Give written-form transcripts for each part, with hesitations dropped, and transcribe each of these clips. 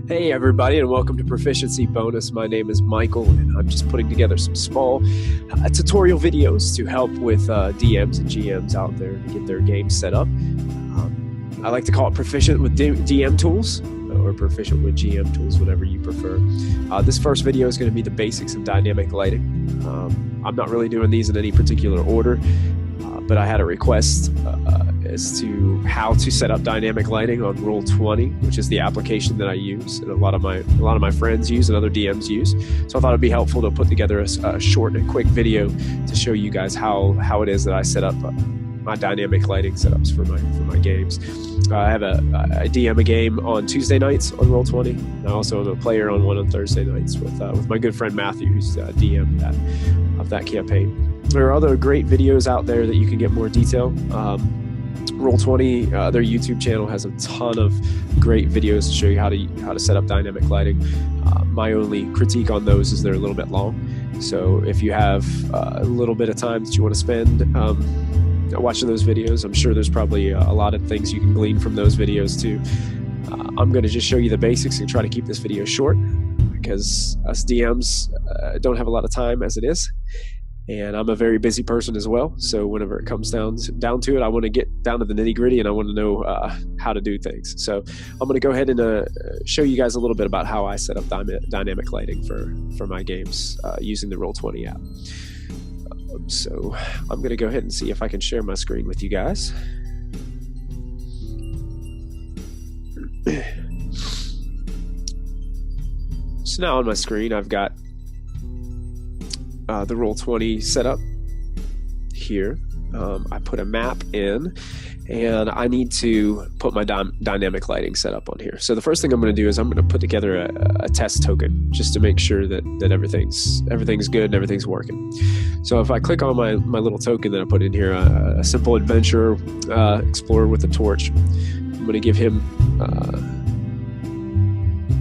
Hey everybody, and welcome to Proficiency Bonus. My name is Michael, and I'm just putting together some small tutorial videos to help with DMs and GMs out there to get their games set up. I like to call it Proficient with DM tools, or Proficient with GM tools, whatever you prefer. This first video is going to be the basics of dynamic lighting. I'm not really doing these in any particular order, but I had a request as to how to set up dynamic lighting on Roll20, which is the application that I use and a lot of my friends use and other DMs use. So I thought it'd be helpful to put together a short and quick video to show you guys how it is that I set up my dynamic lighting setups for my games. I have I DM a game on Tuesday nights on Roll20. And I also am a player on one on Thursday nights with my good friend Matthew, who's DM of that campaign. There are other great videos out there that you can get more detail. Roll20, their YouTube channel has a ton of great videos to show you how to set up dynamic lighting. My only critique on those is they're a little bit long. So if you have a little bit of time that you want to spend watching those videos, I'm sure there's probably a lot of things you can glean from those videos too. I'm going to just show you the basics and try to keep this video short because us DMs don't have a lot of time as it is. And I'm a very busy person as well, so whenever it comes down to it, I want to get down to the nitty-gritty and I want to know how to do things. So I'm going to go ahead and show you guys a little bit about how I set up dynamic lighting for my games using the Roll20 app. So I'm going to go ahead and see if I can share my screen with you guys. So now on my screen, I've got the Roll20 setup here. I put a map in, and I need to put my dynamic lighting setup on here. So the first thing I'm going to do is I'm going to put together a test token just to make sure that everything's good and everything's working. So if I click on my little token that I put in here, a simple adventurer explorer with a torch, I'm going to give him.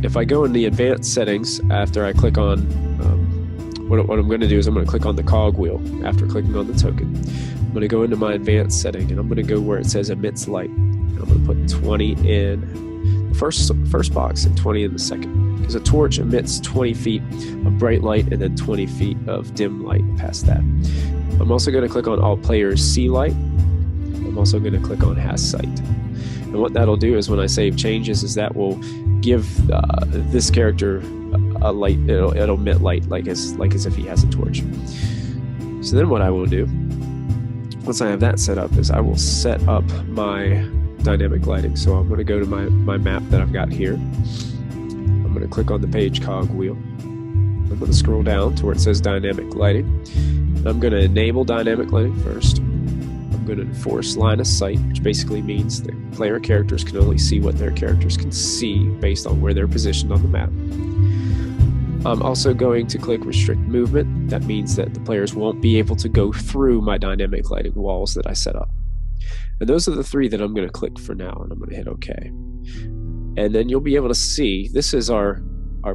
If I go in the advanced settings after I click on what I'm going to do is I'm going to click on the cogwheel after clicking on the token. I'm going to go into my advanced setting and I'm going to go where it says emits light. And I'm going to put 20 in the first box and 20 in the second. Because a torch emits 20 feet of bright light and then 20 feet of dim light past that. I'm also going to click on all players see light. I'm also going to click on has sight. And what that'll do is when I save changes is that will give this character a light. It'll emit light like as if he has a torch. So then what I will do once I have that set up is I will set up my dynamic lighting. So I'm going to go to my map that I've got here. I'm going to click on the page cogwheel. I'm going to scroll down to where it says dynamic lighting. And I'm going to enable dynamic lighting first. I'm going to enforce line of sight, which basically means that player characters can only see what their characters can see based on where they're positioned on the map. I'm also going to click restrict movement. That means that the players won't be able to go through my dynamic lighting walls that I set up. And those are the three that I'm going to click for now, and I'm going to hit OK. And then you'll be able to see, this is our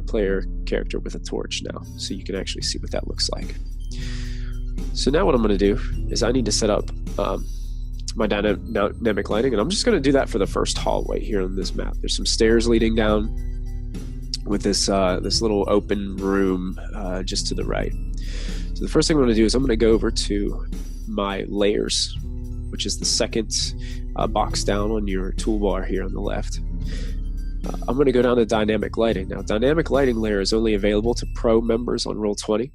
player character with a torch now, so you can actually see what that looks like. So now what I'm going to do is I need to set up my dynamic lighting, and I'm just going to do that for the first hallway here on this map. There's some stairs leading down with this little open room just to the right. So the first thing I'm going to do is I'm going to go over to my layers, which is the second box down on your toolbar here on the left. I'm going to go down to dynamic lighting. Now, dynamic lighting layer is only available to pro members on Roll20,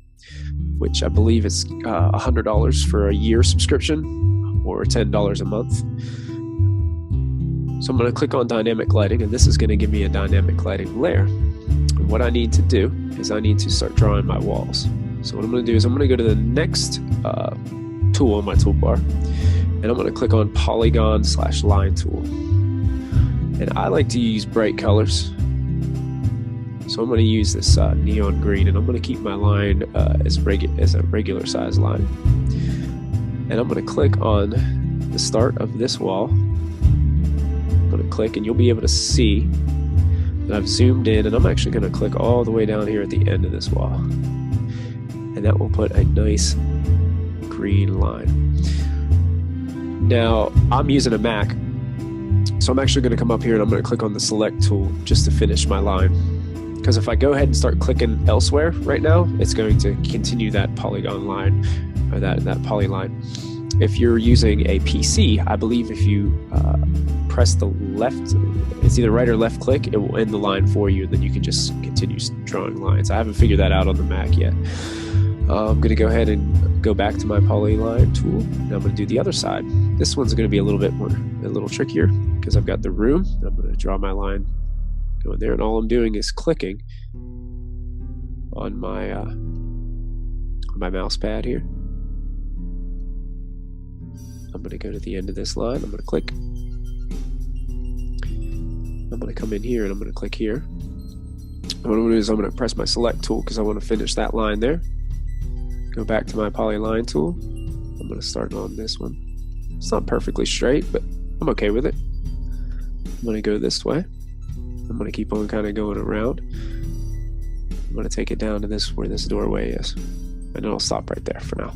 which I believe is $100 for a year subscription or $10 a month. So I'm going to click on dynamic lighting, and this is going to give me a dynamic lighting layer. And what I need to do is I need to start drawing my walls. So what I'm going to do is I'm going to go to the next tool on my toolbar, and I'm going to click on polygon/line tool. And I like to use bright colors. So I'm going to use this neon green, and I'm going to keep my line as a regular size line. And I'm going to click on the start of this wall. I'm going to click, and you'll be able to see that I've zoomed in, and I'm actually going to click all the way down here at the end of this wall. And that will put a nice green line. Now, I'm using a Mac, So I'm actually going to come up here and I'm going to click on the select tool just to finish my line. Because if I go ahead and start clicking elsewhere right now, it's going to continue that polygon line, or that polyline. If you're using a PC, I believe if you press the left, it's either right or left click, it will end the line for you, and then you can just continue drawing lines. I haven't figured that out on the Mac yet. I'm going to go ahead and go back to my polyline tool, and I'm going to do the other side. This one's going to be a little trickier because I've got the room. I'm going to draw my line going there, and all I'm doing is clicking on my mouse pad here. I'm going to go to the end of this line. I'm going to click. I'm going to come in here and I'm going to click here. And what I'm going to do is I'm going to press my select tool because I want to finish that line there. Go back to my polyline tool. I'm going to start on this one. It's not perfectly straight, but I'm okay with it. I'm going to go this way. I'm going to keep on kind of going around. I'm going to take it down to where this doorway is. And then I'll stop right there for now.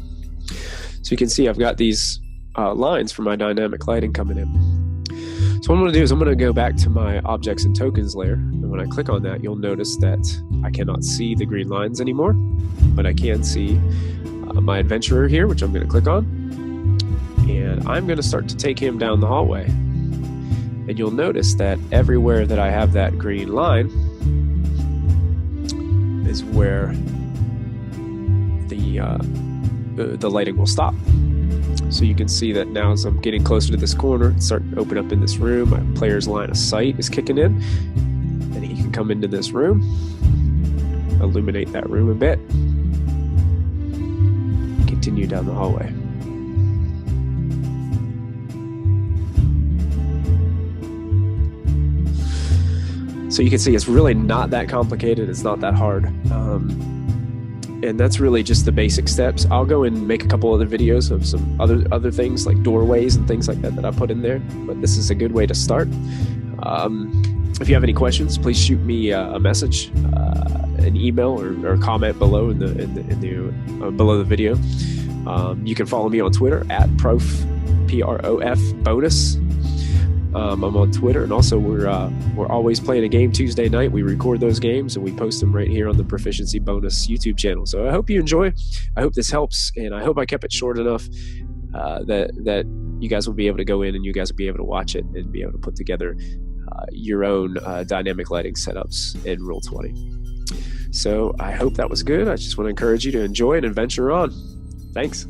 So you can see I've got these lines for my dynamic lighting coming in. So what I'm going to do is I'm going to go back to my objects and tokens layer, and when I click on that, you'll notice that I cannot see the green lines anymore, but I can see my adventurer here, which I'm going to click on, and I'm going to start to take him down the hallway. And you'll notice that everywhere that I have that green line is where the lighting will stop. So you can see that now as I'm getting closer to this corner, it's starting to open up in this room. My player's line of sight is kicking in, and he can come into this room, illuminate that room a bit, continue down the hallway. So you can see it's really not that complicated. It's not that hard. And that's really just the basic steps. I'll go and make a couple other videos of some other things like doorways and things like that I put in there. But this is a good way to start. If you have any questions, please shoot me a message, an email, or comment below below the video. You can follow me on Twitter at Prof bonus. I'm on Twitter, and also we're always playing a game Tuesday night. We record those games and we post them right here on the Proficiency Bonus YouTube channel. So I hope you enjoy. I hope this helps, and I hope I kept it short enough that you guys will be able to go in and you guys will be able to watch it and be able to put together your own dynamic lighting setups in Roll20. So I hope that was good. I just want to encourage you to enjoy and adventure on. Thanks.